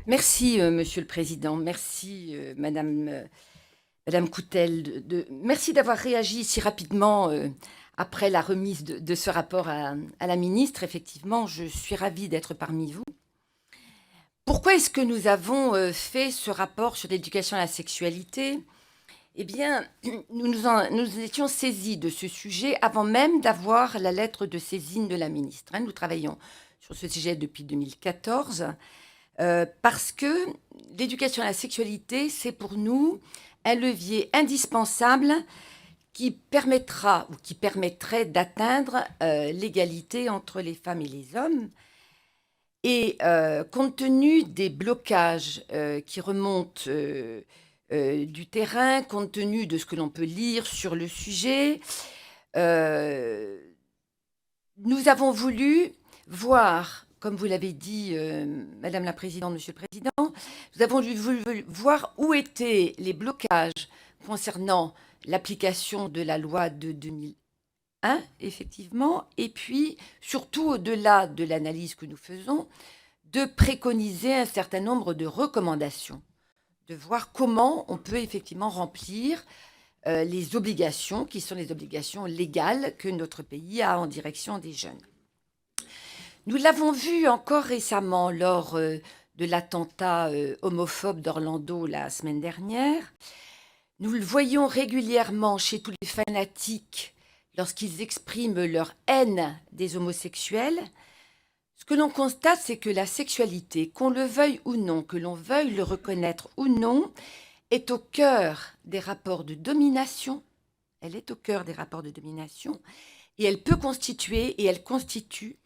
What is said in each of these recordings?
Merci, Monsieur le Président. Merci, Madame Coutel. Merci d'avoir réagi si rapidement après la remise de ce rapport à la ministre. Effectivement, je suis ravie d'être parmi vous. Pourquoi est-ce que nous avons fait ce rapport sur l'éducation à la sexualité? Eh bien, nous étions saisis de ce sujet avant même d'avoir la lettre de saisine de la ministre. Nous travaillons sur ce sujet depuis 2014. Parce que l'éducation à la sexualité, c'est pour nous un levier indispensable qui permettra ou qui permettrait d'atteindre l'égalité entre les femmes et les hommes. Et compte tenu des blocages qui remontent du terrain, compte tenu de ce que l'on peut lire sur le sujet, nous avons voulu voir, comme vous l'avez dit, Madame la Présidente, Monsieur le Président, nous avons voulu voir où étaient les blocages concernant l'application de la loi de 2001, effectivement, et puis, surtout au-delà de l'analyse que nous faisons, de préconiser un certain nombre de recommandations, de voir comment on peut effectivement remplir les obligations qui sont les obligations légales que notre pays a en direction des jeunes. Nous l'avons vu encore récemment lors de l'attentat homophobe d'Orlando la semaine dernière. Nous le voyons régulièrement chez tous les fanatiques lorsqu'ils expriment leur haine des homosexuels. Ce que l'on constate, c'est que la sexualité, qu'on le veuille ou non, que l'on veuille le reconnaître ou non, est au cœur des rapports de domination. Elle est au cœur des rapports de domination et elle peut constituer et elle constitue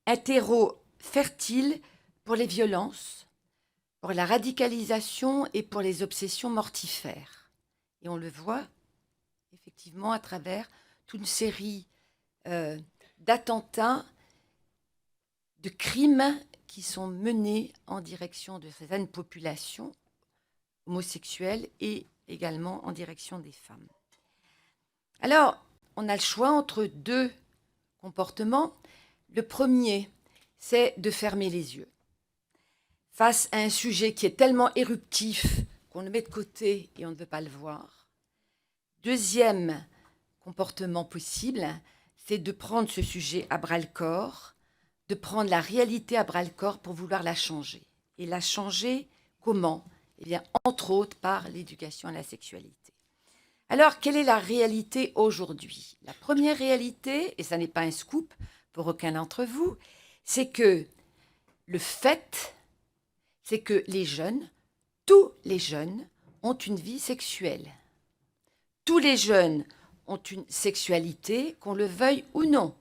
un terreau fertile pour les violences, pour la radicalisation et pour les obsessions mortifères. Et on le voit effectivement à travers toute une série d'attentats, de crimes qui sont menés en direction de certaines populations homosexuelles et également en direction des femmes. Alors, on a le choix entre deux comportements. Le premier, c'est de fermer les yeux. Face à un sujet qui est tellement éruptif qu'on le met de côté et on ne veut pas le voir. Deuxième comportement possible, c'est de prendre ce sujet à bras-le-corps, de prendre la réalité à bras-le-corps pour vouloir la changer. Et la changer, comment? Eh bien, entre autres, par l'éducation à la sexualité. Alors, quelle est la réalité aujourd'hui? La première réalité, et ça n'est pas un scoop pour aucun d'entre vous, c'est que le fait, c'est que les jeunes, tous les jeunes, ont une vie sexuelle. Tous les jeunes ont une sexualité, qu'on le veuille ou non.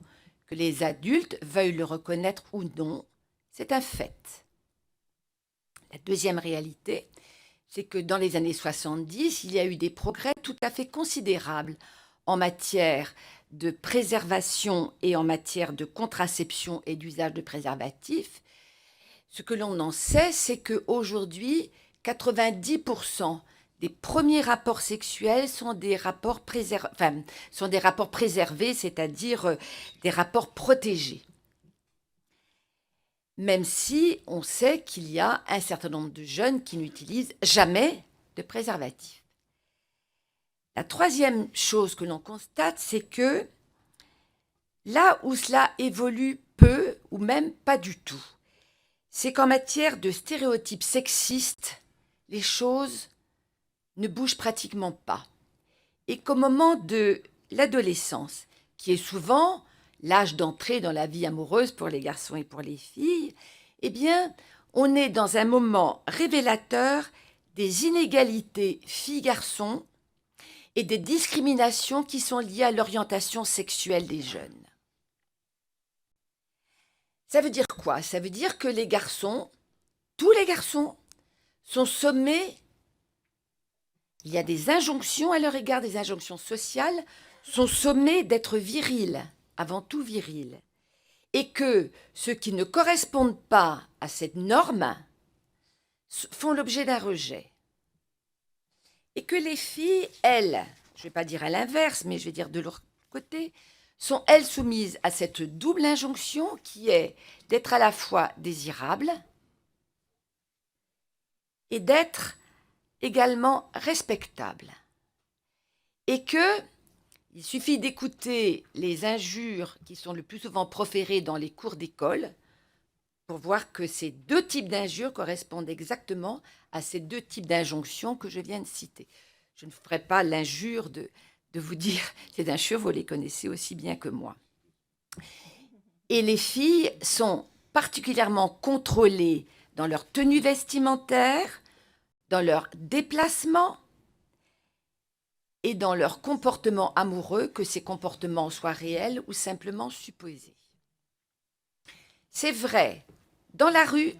Que les adultes veuillent le reconnaître ou non, c'est un fait. La deuxième réalité, c'est que dans les années 70, il y a eu des progrès tout à fait considérables en matière de préservation et en matière de contraception et d'usage de préservatifs. Ce que l'on en sait, c'est qu'aujourd'hui, 90% des premiers rapports sexuels sont des rapports préservés, c'est-à-dire des rapports protégés. Même si on sait qu'il y a un certain nombre de jeunes qui n'utilisent jamais de préservatif. La troisième chose que l'on constate, c'est que là où cela évolue peu ou même pas du tout, c'est qu'en matière de stéréotypes sexistes, les choses ne bougent pratiquement pas. Et qu'au moment de l'adolescence, qui est souvent l'âge d'entrée dans la vie amoureuse pour les garçons et pour les filles, eh bien, on est dans un moment révélateur des inégalités filles-garçons et des discriminations qui sont liées à l'orientation sexuelle des jeunes. Ça veut dire quoi? Ça veut dire que les garçons, tous les garçons, sont sommés, il y a des injonctions à leur égard, des injonctions sociales, sont sommés d'être virils, avant tout virils. Et que ceux qui ne correspondent pas à cette norme font l'objet d'un rejet. Et que les filles, elles, je ne vais pas dire à l'inverse, mais je vais dire de leur côté, sont elles soumises à cette double injonction qui est d'être à la fois désirables et d'être également respectable. Et il suffit d'écouter les injures qui sont le plus souvent proférées dans les cours d'école pour voir que ces deux types d'injures correspondent exactement à ces deux types d'injonctions que je viens de citer. Je ne ferai pas l'injure de vous dire ces injures, vous les connaissez aussi bien que moi. Et les filles sont particulièrement contrôlées dans leur tenue vestimentaire, dans leur déplacement et dans leur comportement amoureux, que ces comportements soient réels ou simplement supposés. C'est vrai dans la rue,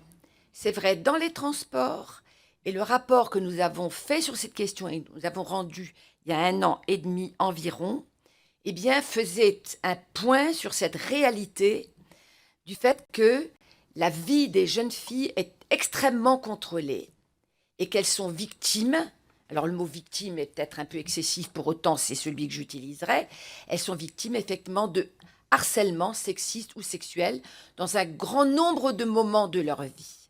c'est vrai dans les transports, et le rapport que nous avons fait sur cette question, et nous avons rendu il y a 1 an et demi environ, eh bien, faisait un point sur cette réalité du fait que la vie des jeunes filles est extrêmement contrôlée et qu'elles sont victimes. Alors le mot victime est peut-être un peu excessif, pour autant c'est celui que j'utiliserai. Elles sont victimes effectivement de harcèlement sexiste ou sexuel dans un grand nombre de moments de leur vie.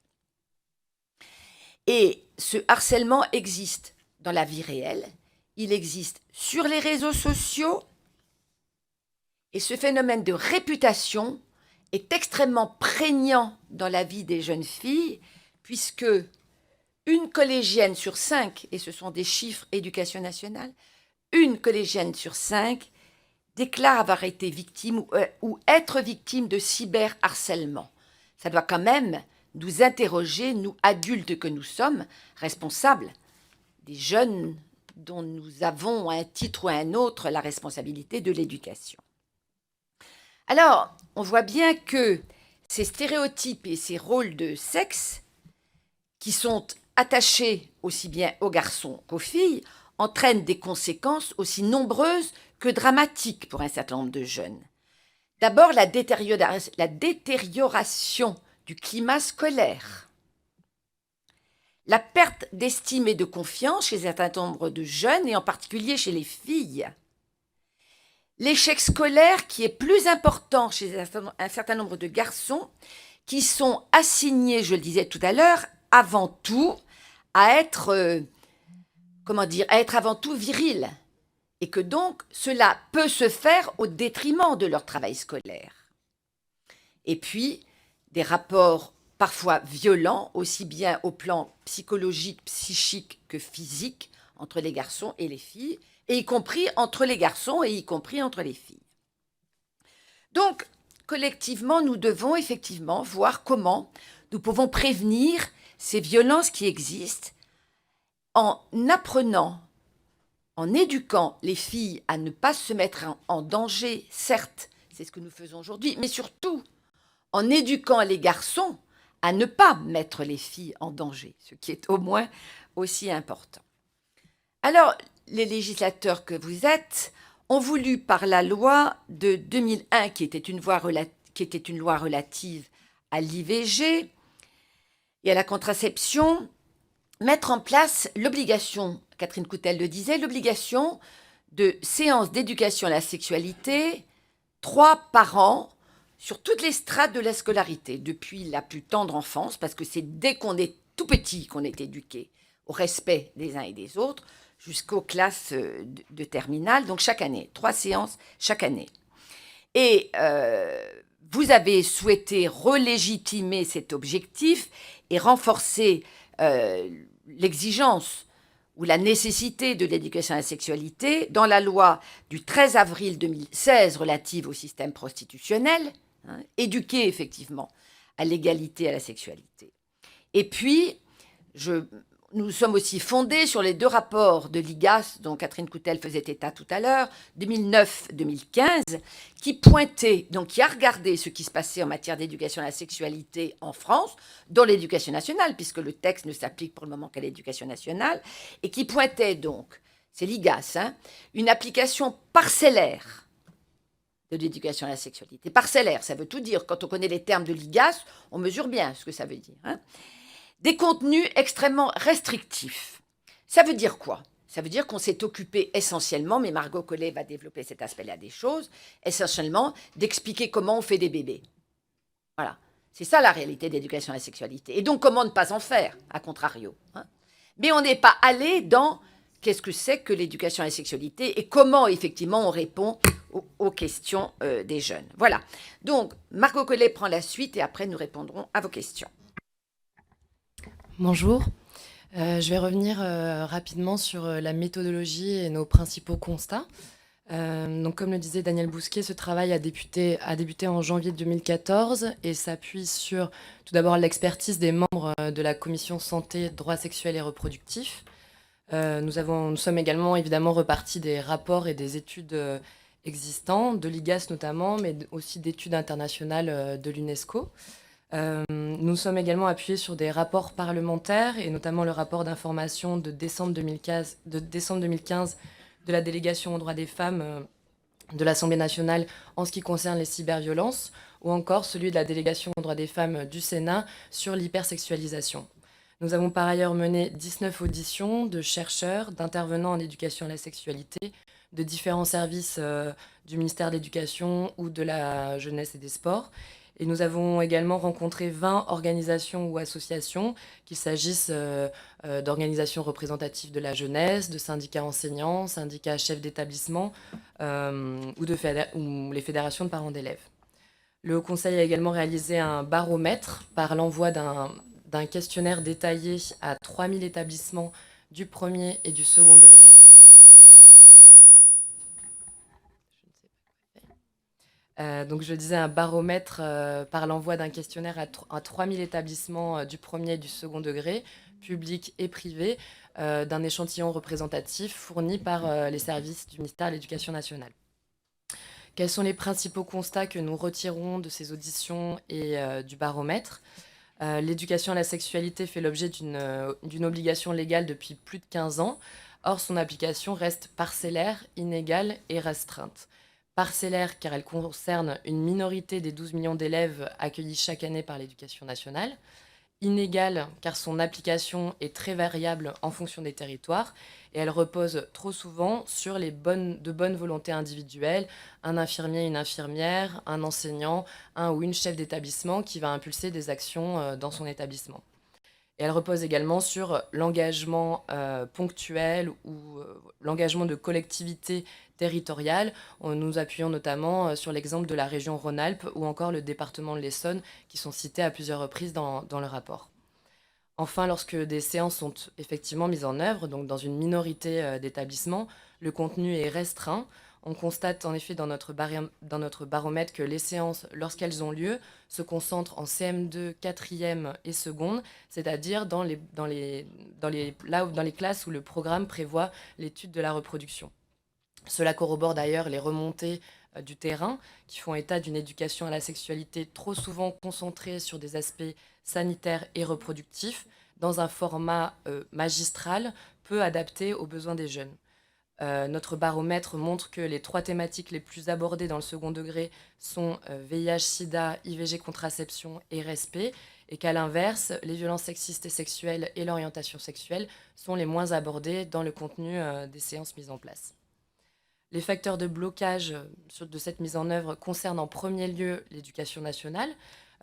Et ce harcèlement existe dans la vie réelle, il existe sur les réseaux sociaux, et ce phénomène de réputation est extrêmement prégnant dans la vie des jeunes filles, puisque une collégienne sur 5, et ce sont des chiffres Éducation nationale, une collégienne sur 5 déclare avoir été victime ou être victime de cyberharcèlement. Ça doit quand même nous interroger, nous adultes que nous sommes, responsables des jeunes dont nous avons à un titre ou à un autre la responsabilité de l'éducation. Alors, on voit bien que ces stéréotypes et ces rôles de sexe qui sont attachés aussi bien aux garçons qu'aux filles entraînent des conséquences aussi nombreuses que dramatiques pour un certain nombre de jeunes. D'abord, la détérioration du climat scolaire, la perte d'estime et de confiance chez un certain nombre de jeunes, et en particulier chez les filles, l'échec scolaire qui est plus important chez un certain nombre de garçons qui sont assignés, je le disais tout à l'heure, avant tout à être, à être avant tout virils, et que donc cela peut se faire au détriment de leur travail scolaire. Et puis, des rapports parfois violents, aussi bien au plan psychologique, psychique que physique, entre les garçons et les filles, et y compris entre les garçons et y compris entre les filles. Donc, collectivement, nous devons effectivement voir comment nous pouvons prévenir ces violences qui existent en apprenant, en éduquant les filles à ne pas se mettre en danger, certes, c'est ce que nous faisons aujourd'hui, mais surtout en éduquant les garçons à ne pas mettre les filles en danger, ce qui est au moins aussi important. Alors, les législateurs que vous êtes ont voulu, par la loi de 2001, qui était une loi relative à l'IVG et à la contraception, mettre en place l'obligation, Catherine Coutel le disait, l'obligation de séances d'éducation à la sexualité, 3 par an, sur toutes les strates de la scolarité, depuis la plus tendre enfance, parce que c'est dès qu'on est tout petit qu'on est éduqué au respect des uns et des autres, jusqu'aux classes de terminale, donc chaque année, 3 séances chaque année. Et vous avez souhaité relégitimer cet objectif et renforcer l'exigence ou la nécessité de l'éducation à la sexualité dans la loi du 13 avril 2016 relative au système prostitutionnel, éduquer effectivement à l'égalité à la sexualité. Et puis, nous sommes aussi fondés sur les 2 rapports de l'IGAS, dont Catherine Coutel faisait état tout à l'heure, 2009-2015, qui pointaient, donc qui a regardé ce qui se passait en matière d'éducation à la sexualité en France, dans l'éducation nationale, puisque le texte ne s'applique pour le moment qu'à l'éducation nationale, et qui pointait donc, c'est l'IGAS, une application parcellaire de l'éducation à la sexualité. Parcellaire, ça veut tout dire. Quand on connaît les termes de l'IGAS, on mesure bien ce que ça veut dire. Des contenus extrêmement restrictifs. Ça veut dire quoi? Ça veut dire qu'on s'est occupé essentiellement, mais Margot Collet va développer cet aspect-là des choses, essentiellement d'expliquer comment on fait des bébés. Voilà. C'est ça la réalité de l'éducation à la sexualité. Et donc, comment ne pas en faire, à contrario, hein? Mais on n'est pas allé dans qu'est-ce que c'est que l'éducation à la sexualité et comment, effectivement, on répond aux questions des jeunes. Voilà. Donc, Margot Collet prend la suite et après, nous répondrons à vos questions. Bonjour. Je vais revenir rapidement sur la méthodologie et nos principaux constats. Donc, comme le disait Daniel Bousquet, ce travail a débuté en janvier 2014 et s'appuie sur tout d'abord l'expertise des membres de la commission santé, droits sexuels et reproductifs. Nous sommes également évidemment repartis des rapports et des études existants, de l'IGAS notamment, mais aussi d'études internationales de l'UNESCO. Nous sommes également appuyés sur des rapports parlementaires et notamment le rapport d'information de décembre 2015 de la délégation aux droits des femmes de l'Assemblée nationale en ce qui concerne les cyberviolences, ou encore celui de la délégation aux droits des femmes du Sénat sur l'hypersexualisation. Nous avons par ailleurs mené 19 auditions de chercheurs, d'intervenants en éducation à la sexualité, de différents services du ministère de l'Éducation ou de la jeunesse et des sports. Et nous avons également rencontré 20 organisations ou associations, qu'il s'agisse d'organisations représentatives de la jeunesse, de syndicats enseignants, syndicats chefs d'établissement ou les fédérations de parents d'élèves. Le Haut Conseil a également réalisé un baromètre par l'envoi d'un questionnaire détaillé à 3000 établissements du premier et du second degré. Donc je disais un baromètre par l'envoi d'un questionnaire à 3000 établissements du premier et du second degré, publics et privés, d'un échantillon représentatif fourni par les services du ministère de l'Éducation nationale. Quels sont les principaux constats que nous retirons de ces auditions et du baromètre ? L'éducation à la sexualité fait l'objet d'une obligation légale depuis plus de 15 ans. Or, son application reste parcellaire, inégale et restreinte. Parcellaire car elle concerne une minorité des 12 millions d'élèves accueillis chaque année par l'éducation nationale. Inégale car son application est très variable en fonction des territoires et elle repose trop souvent sur de bonnes volontés individuelles, un infirmier, une infirmière, un enseignant, un ou une chef d'établissement qui va impulser des actions dans son établissement. Et elle repose également sur l'engagement ponctuel ou l'engagement de collectivités territoriales. Nous appuyons notamment sur l'exemple de la région Rhône-Alpes ou encore le département de l'Essonne qui sont cités à plusieurs reprises dans le rapport. Enfin, lorsque des séances sont effectivement mises en œuvre, donc dans une minorité d'établissements, le contenu est restreint. On constate en effet dans notre baromètre que les séances, lorsqu'elles ont lieu, se concentrent en CM2, 4e et seconde, c'est-à-dire dans les classes où le programme prévoit l'étude de la reproduction. Cela corrobore d'ailleurs les remontées du terrain qui font état d'une éducation à la sexualité trop souvent concentrée sur des aspects sanitaires et reproductifs dans un format magistral peu adapté aux besoins des jeunes. Notre baromètre montre que les 3 thématiques les plus abordées dans le second degré sont VIH, SIDA, IVG, contraception et respect, et qu'à l'inverse, les violences sexistes et sexuelles et l'orientation sexuelle sont les moins abordées dans le contenu des séances mises en place. Les facteurs de blocage de cette mise en œuvre concernent en premier lieu l'éducation nationale.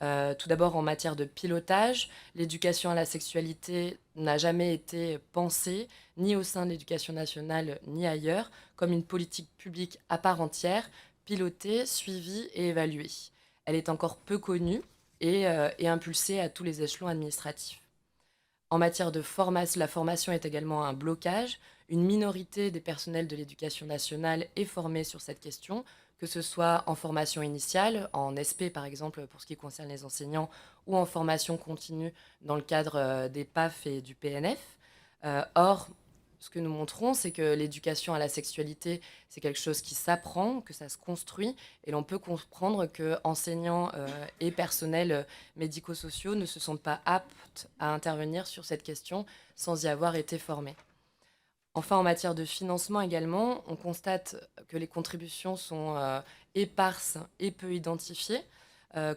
Tout d'abord, en matière de pilotage, l'éducation à la sexualité n'a jamais été pensée, ni au sein de l'éducation nationale, ni ailleurs, comme une politique publique à part entière, pilotée, suivie et évaluée. Elle est encore peu connue et impulsée à tous les échelons administratifs. En matière de formation, la formation est également un blocage. Une minorité des personnels de l'éducation nationale est formée sur cette question, que ce soit en formation initiale, en SP par exemple pour ce qui concerne les enseignants, ou en formation continue dans le cadre des PAF et du PNF. Or, ce que nous montrons, c'est que l'éducation à la sexualité, c'est quelque chose qui s'apprend, que ça se construit, et l'on peut comprendre que enseignants et personnels médico-sociaux ne se sentent pas aptes à intervenir sur cette question sans y avoir été formés. Enfin, en matière de financement également, on constate que les contributions sont éparses et peu identifiées.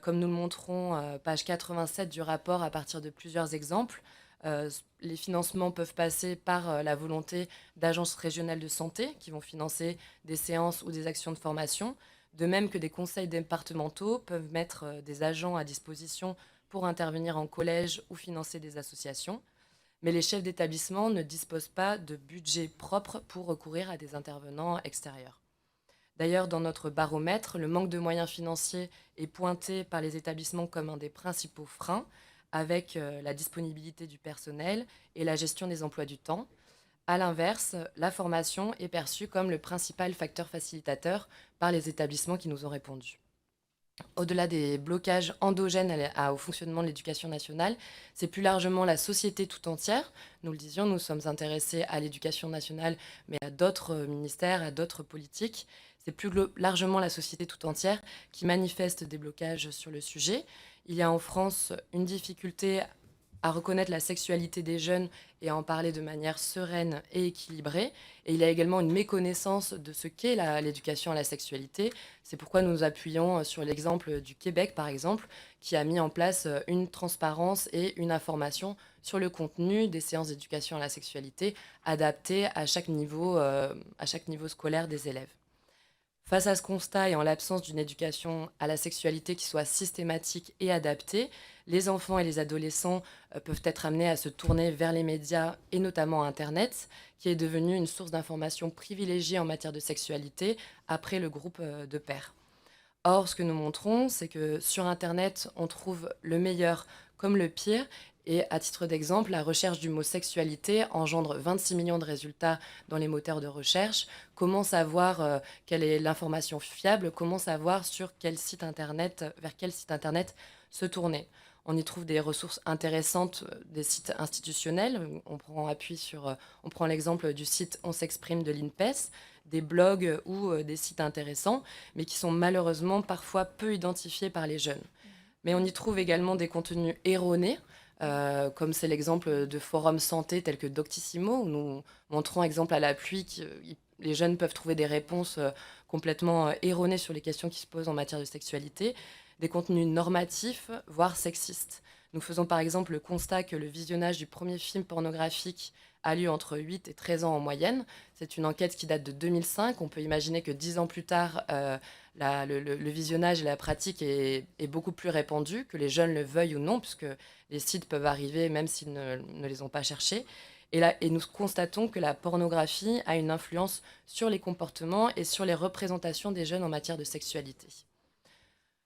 Comme nous le montrons, page 87 du rapport, à partir de plusieurs exemples, les financements peuvent passer par la volonté d'agences régionales de santé qui vont financer des séances ou des actions de formation, de même que des conseils départementaux peuvent mettre des agents à disposition pour intervenir en collège ou financer des associations. Mais les chefs d'établissement ne disposent pas de budget propre pour recourir à des intervenants extérieurs. D'ailleurs, dans notre baromètre, le manque de moyens financiers est pointé par les établissements comme un des principaux freins, avec la disponibilité du personnel et la gestion des emplois du temps. À l'inverse, la formation est perçue comme le principal facteur facilitateur par les établissements qui nous ont répondu. Au-delà des blocages endogènes au fonctionnement de l'éducation nationale, c'est plus largement la société tout entière. Nous le disions, nous sommes intéressés à l'éducation nationale, mais à d'autres ministères, à d'autres politiques. C'est plus largement la société tout entière qui manifeste des blocages sur le sujet. Il y a en France une difficulté à reconnaître la sexualité des jeunes et à en parler de manière sereine et équilibrée. Et il y a également une méconnaissance de ce qu'est l'éducation à la sexualité. C'est pourquoi nous nous appuyons sur l'exemple du Québec, par exemple, qui a mis en place une transparence et une information sur le contenu des séances d'éducation à la sexualité adaptées à chaque niveau scolaire des élèves. Face à ce constat et en l'absence d'une éducation à la sexualité qui soit systématique et adaptée, les enfants et les adolescents peuvent être amenés à se tourner vers les médias et notamment Internet, qui est devenu une source d'information privilégiée en matière de sexualité après le groupe de pairs. Or, ce que nous montrons, c'est que sur Internet, on trouve le meilleur comme le pire. Et à titre d'exemple, la recherche du mot sexualité engendre 26 millions de résultats dans les moteurs de recherche. Comment savoir quelle est l'information fiable? Comment savoir vers quel site Internet se tourner? On y trouve des ressources intéressantes, des sites institutionnels. On prend l'exemple du site On s'exprime de l'INPES, des blogs ou des sites intéressants, mais qui sont malheureusement parfois peu identifiés par les jeunes. Mais on y trouve également des contenus erronés, comme c'est l'exemple de forums santé tels que Doctissimo, où nous montrons exemple à l'appui que les jeunes peuvent trouver des réponses complètement erronées sur les questions qui se posent en matière de sexualité, des contenus normatifs, voire sexistes. Nous faisons par exemple le constat que le visionnage du premier film pornographique a lieu entre 8 et 13 ans en moyenne. C'est une enquête qui date de 2005. On peut imaginer que 10 ans plus tard, le visionnage et la pratique est beaucoup plus répandu, que les jeunes le veuillent ou non, puisque les sites peuvent arriver même s'ils ne les ont pas cherchés. Et nous constatons que la pornographie a une influence sur les comportements et sur les représentations des jeunes en matière de sexualité.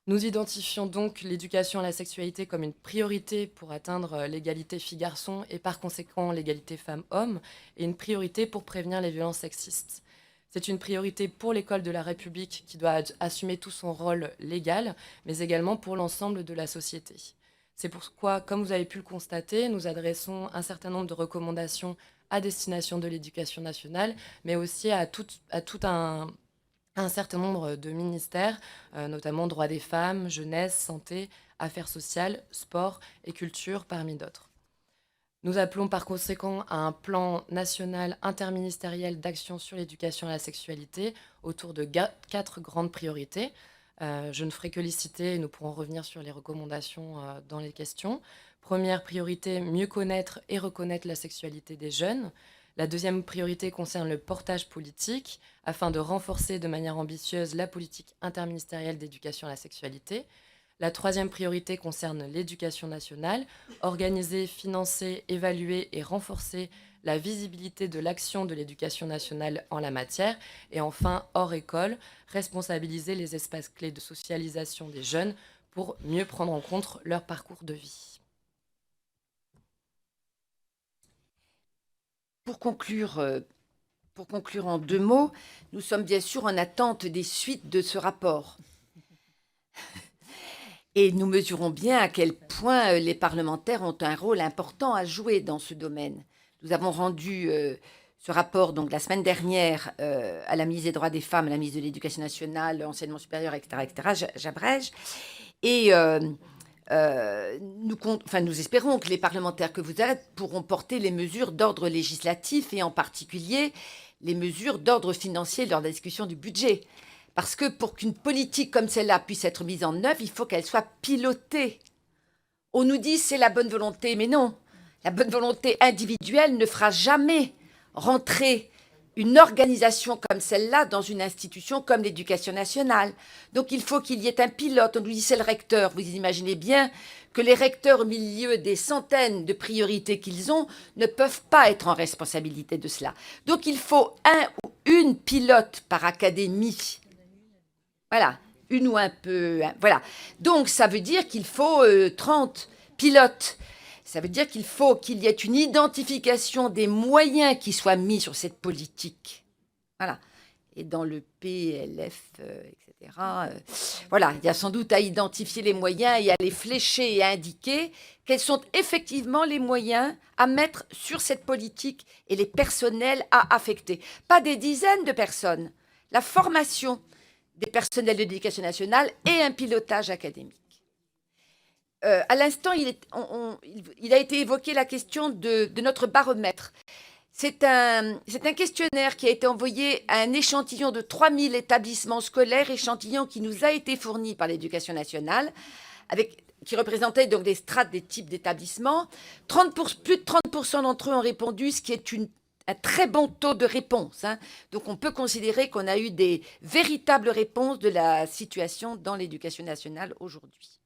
Nous identifions donc l'éducation à la sexualité comme une priorité pour atteindre l'égalité filles-garçons et par conséquent l'égalité femmes-hommes, et une priorité pour prévenir les violences sexistes. C'est une priorité pour l'école de la République qui doit assumer tout son rôle légal, mais également pour l'ensemble de la société. C'est pourquoi, comme vous avez pu le constater, nous adressons un certain nombre de recommandations à destination de l'éducation nationale, mais aussi à tout un certain nombre de ministères, notamment droits des femmes, jeunesse, santé, affaires sociales, sport et culture, parmi d'autres. Nous appelons par conséquent à un plan national interministériel d'action sur l'éducation à la sexualité autour de 4 grandes priorités. Je ne ferai que les citer et nous pourrons revenir sur les recommandations dans les questions. Première priorité, mieux connaître et reconnaître la sexualité des jeunes. La deuxième priorité concerne le portage politique, afin de renforcer de manière ambitieuse la politique interministérielle d'éducation à la sexualité. La troisième priorité concerne l'éducation nationale, organiser, financer, évaluer et renforcer la visibilité de l'action de l'éducation nationale en la matière. Et enfin, hors école, responsabiliser les espaces clés de socialisation des jeunes pour mieux prendre en compte leur parcours de vie. Pour conclure en 2 mots, nous sommes bien sûr en attente des suites de ce rapport. Et nous mesurons bien à quel point les parlementaires ont un rôle important à jouer dans ce domaine. Nous avons rendu ce rapport donc la semaine dernière à la ministre des Droits des Femmes, à la ministre de l'Éducation nationale, l'enseignement supérieur, etc. J'abrège. Et nous espérons que les parlementaires que vous êtes pourront porter les mesures d'ordre législatif et en particulier les mesures d'ordre financier lors de la discussion du budget. Parce que pour qu'une politique comme celle-là puisse être mise en œuvre, il faut qu'elle soit pilotée. On nous dit c'est la bonne volonté, mais non. La bonne volonté individuelle ne fera jamais rentrer une organisation comme celle-là dans une institution comme l'éducation nationale. Donc il faut qu'il y ait un pilote. On nous dit c'est le recteur. Vous imaginez bien que les recteurs, au milieu des centaines de priorités qu'ils ont, ne peuvent pas être en responsabilité de cela. Donc il faut un ou une pilote par académie. Voilà, une ou un peu. Voilà. Donc ça veut dire qu'il faut 30 pilotes. Ça veut dire qu'il faut qu'il y ait une identification des moyens qui soient mis sur cette politique. Voilà. Et dans le PLF, etc. Voilà, il y a sans doute à identifier les moyens et à les flécher et à indiquer quels sont effectivement les moyens à mettre sur cette politique et les personnels à affecter. Pas des dizaines de personnes. La formation des personnels de l'éducation nationale et un pilotage académique. À l'instant, il a été évoqué la question de notre baromètre. C'est un questionnaire qui a été envoyé à un échantillon de 3000 établissements scolaires, échantillon qui nous a été fourni par l'Éducation nationale, qui représentait donc des strates des types d'établissements. Plus de 30% d'entre eux ont répondu, ce qui est un très bon taux de réponse. Hein. Donc on peut considérer qu'on a eu des véritables réponses de la situation dans l'éducation nationale aujourd'hui.